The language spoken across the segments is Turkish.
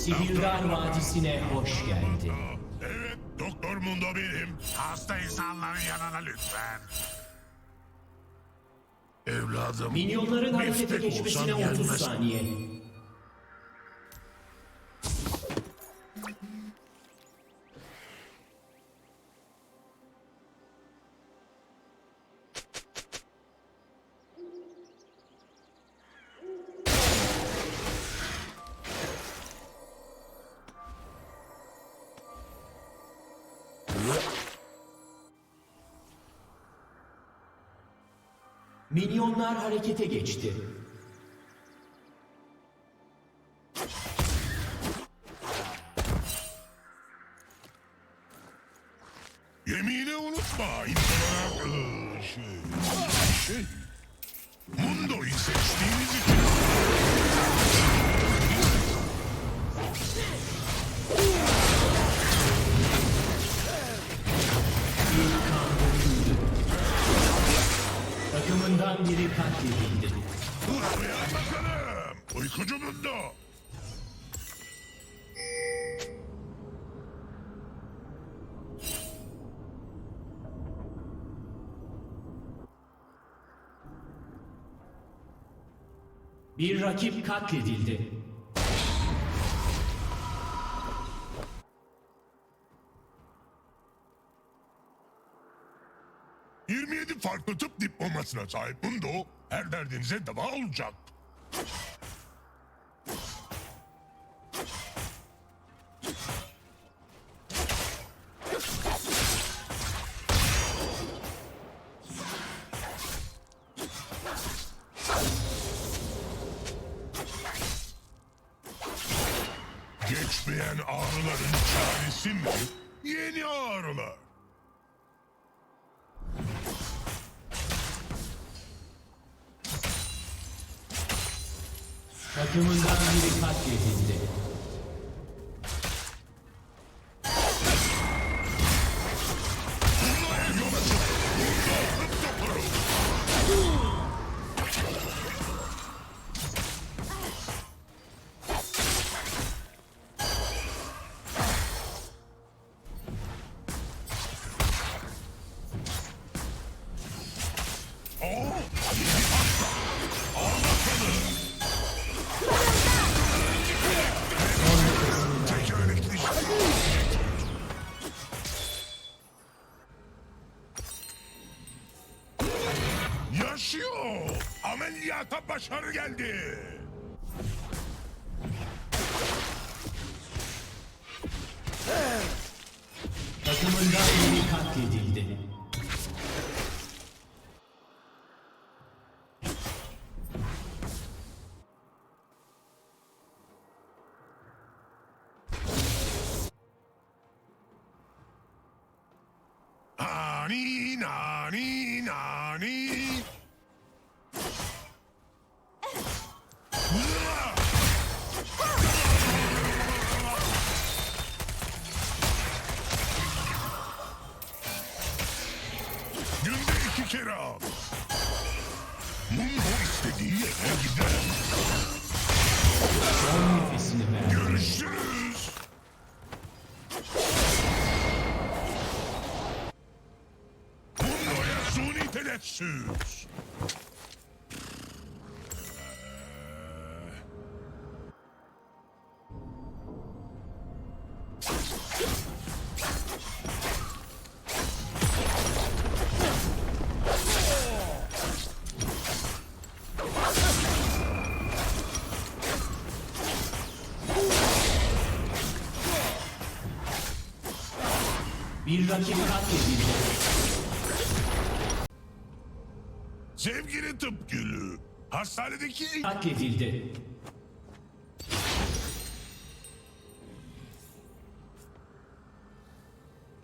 Sihirgar Vadisi'ne hoş geldin. Evet, Doktor Mundo benim. Hasta insanların yanına lütfen. Evladım, Minyonların harekete biftek geçmesine olsam 30 gelmez. saniye. Minyonlar harekete geçti. Yemini unutma. İnsan olarak... Mundo'yu seçtiğiniz için... Bir kan döküldü. Takımından biri katledildi. Uyan bakalım. Uykucu Mundo. Bir rakip katledildi. ...27 farklı tıp diplomasına sahip Mundo... ...her derdinize deva olacak. Geçmeyen ağrıların çaresi mi? Yeni ağrılar. Takımından biri katledildi. Yaşıyor. Ameliyata başarı geldi. Takımından biri katledildi. Nani nani nani. Günde 2 kere al. Mundo istediği yere gider. Son nefesini ver. Görüşürüz. Mundo'ya suni teneffüs. Bir rakip katledildi. Sevgili tıp gülü. Hastanedeki... Katledildi.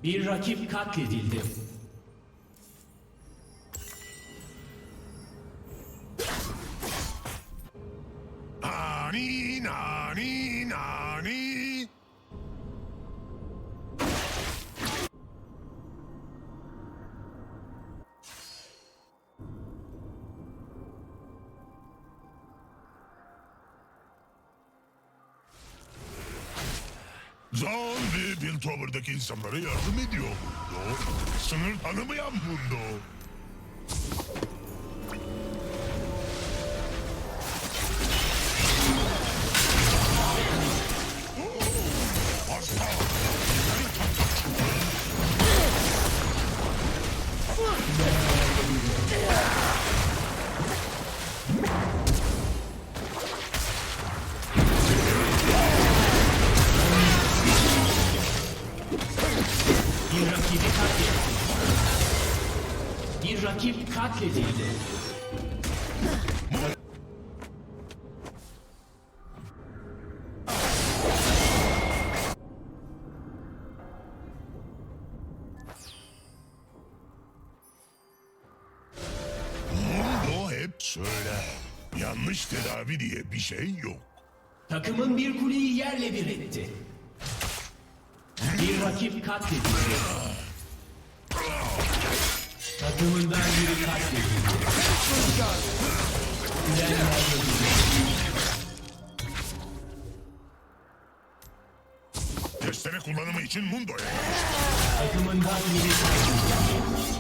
Bir rakip katledildi. Nani nani nani. Zaun ve Piltover'daki insanlara yardım ediyor Mundo. Sınır tanımayan Mundo. Hasta. Bir rakibi katledildi. Bir rakip katledildi. Mundo hep söyler. Yanlış tedavi diye bir şey yok. Takımın bir kuleyi yerle bir etti. Bir rakip katledildi. Takımından biri katledildi. Kulen kaybedildi. Testere kullanımı için Mundo'ya. Takımından biri katledildi.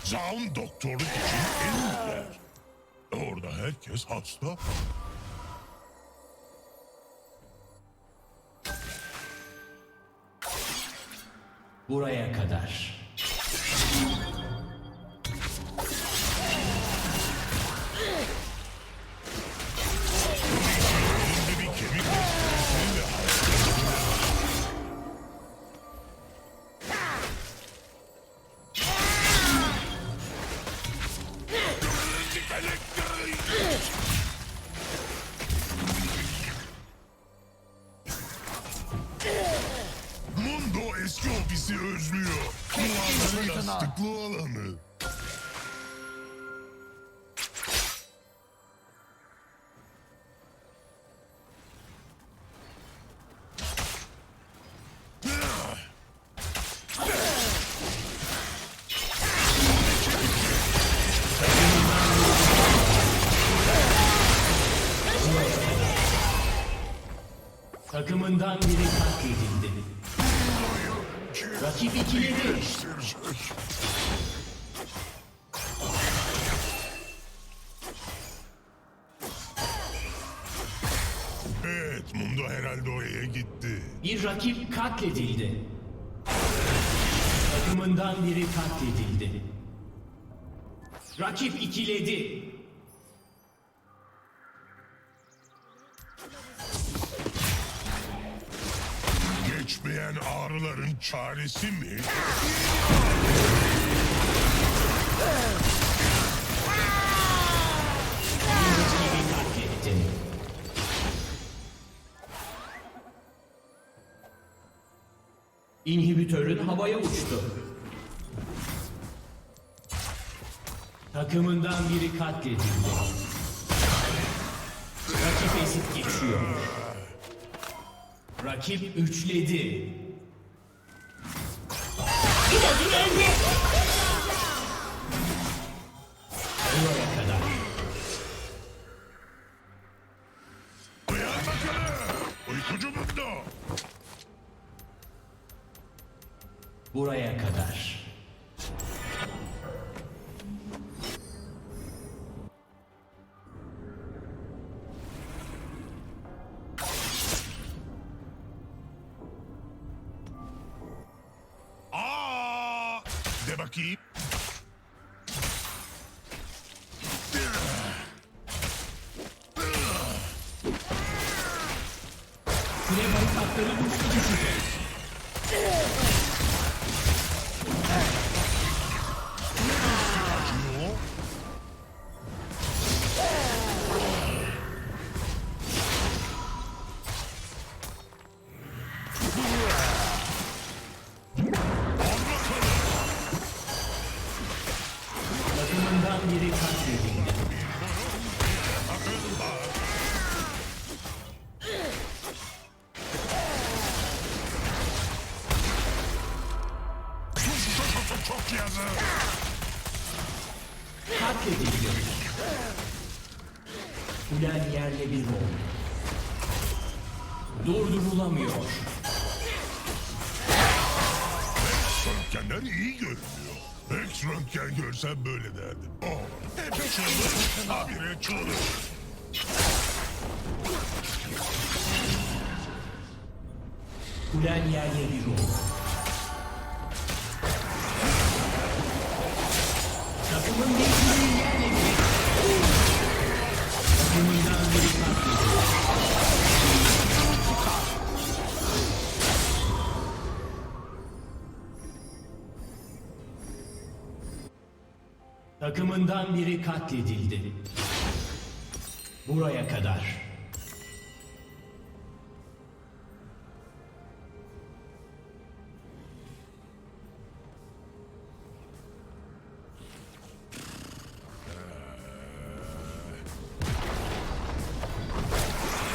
Zaun doktorluk için en iyiler. Orada herkes hasta. Buraya kadar. Elinde bir kemik meselesini de Mundo eski ofisi özlüyor. Duvarların yastıklı alanı. Takımından biri katledildi. Rakip ikiledi. Evet, Mundo herhalde oraya gitti. Bir rakip katledildi. Takımından biri katledildi. Rakip ikiledi. Geçmeyen ağrıların çaresi mi? Rakibi katletti. İnhibitörün havaya uçtu. Takımından biri katledildi. Rakip ezip geçiyor. Rakip üçledi. Buraya kadar. Uyan bakalım! Uykucu Mundo! Buraya kadar. Aa! De bakayım. Kule barikatları güçlü düşecek. Takımından biri katledildi. katledildi. Kulen yerle bir oldu. Durdurulamıyor. Röntgenler iyi görünüyor. Rex röntgen görsem böyle derdim. Hep çığlık, habire çığlık. Kulen yerle bir oldu. Takımın bir kuleyi yerle bir etti. Takımından biri katledildi. Takımından biri katledildi. Buraya kadar.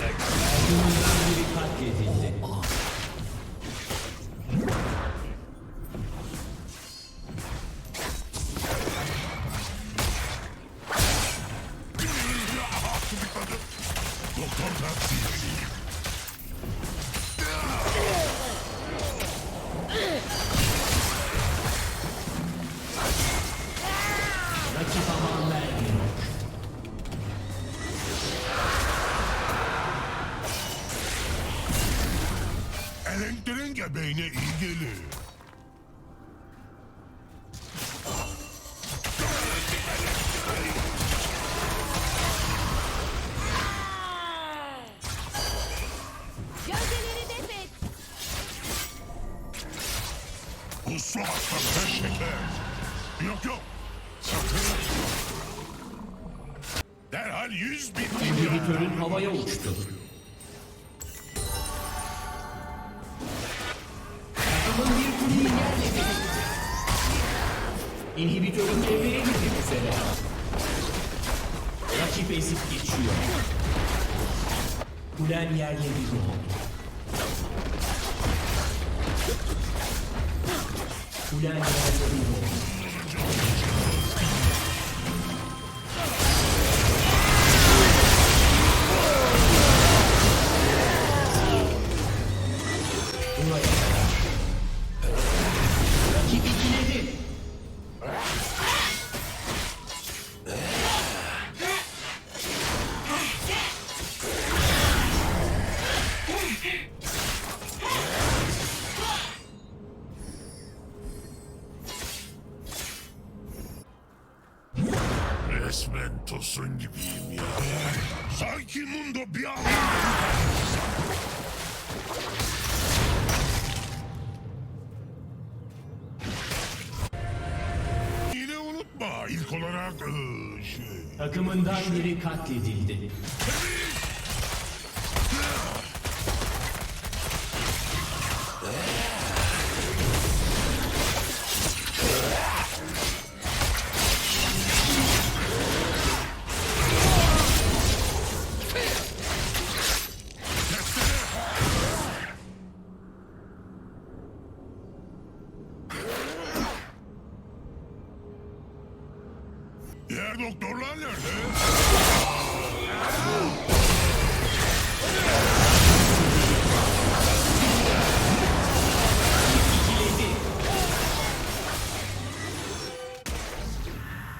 Takımından biri katledildi. Doktor tavsiyesi. Rakip aman vermiyor. Elektrin göbeğine iyi gelir. Gölgeleri def et. Uslu hastalığı şeker. Yok. Sakın. Derhal 100.000 İnhibitörün havaya uçtu. Takımın bir kuleyi yerle bir etti. İnhibitörün devreye girmek üzere. Rakip ezip geçiyor. Kulen yerle bir oldu. Kulen yerle bir oldu. Buraya kadar. Rakip ikiledi. Resmen tosun gibiyim ya. Sanki Mundo bir an... Yine unutma ilk olarak Takımından biri katledildi. Diğer doktorlar nerede? İkiledi.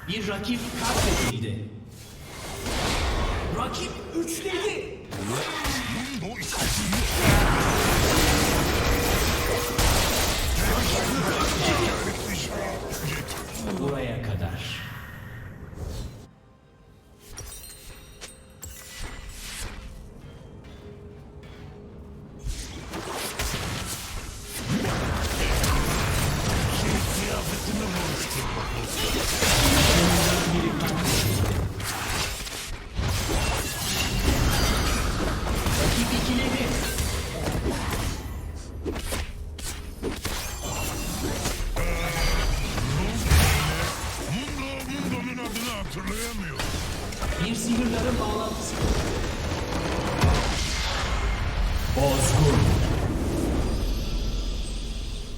Bir rakip katledildi. Rakip üçledi. Mundo istediğini... Buraya kadar. Kıyafetimi oluşturmak olsun. Takımından biri katledildi. Rakip ikiledi. Mundo'nun adını hatırlayamıyorum. Bir sihirlerin bağlantısı. Bozgun.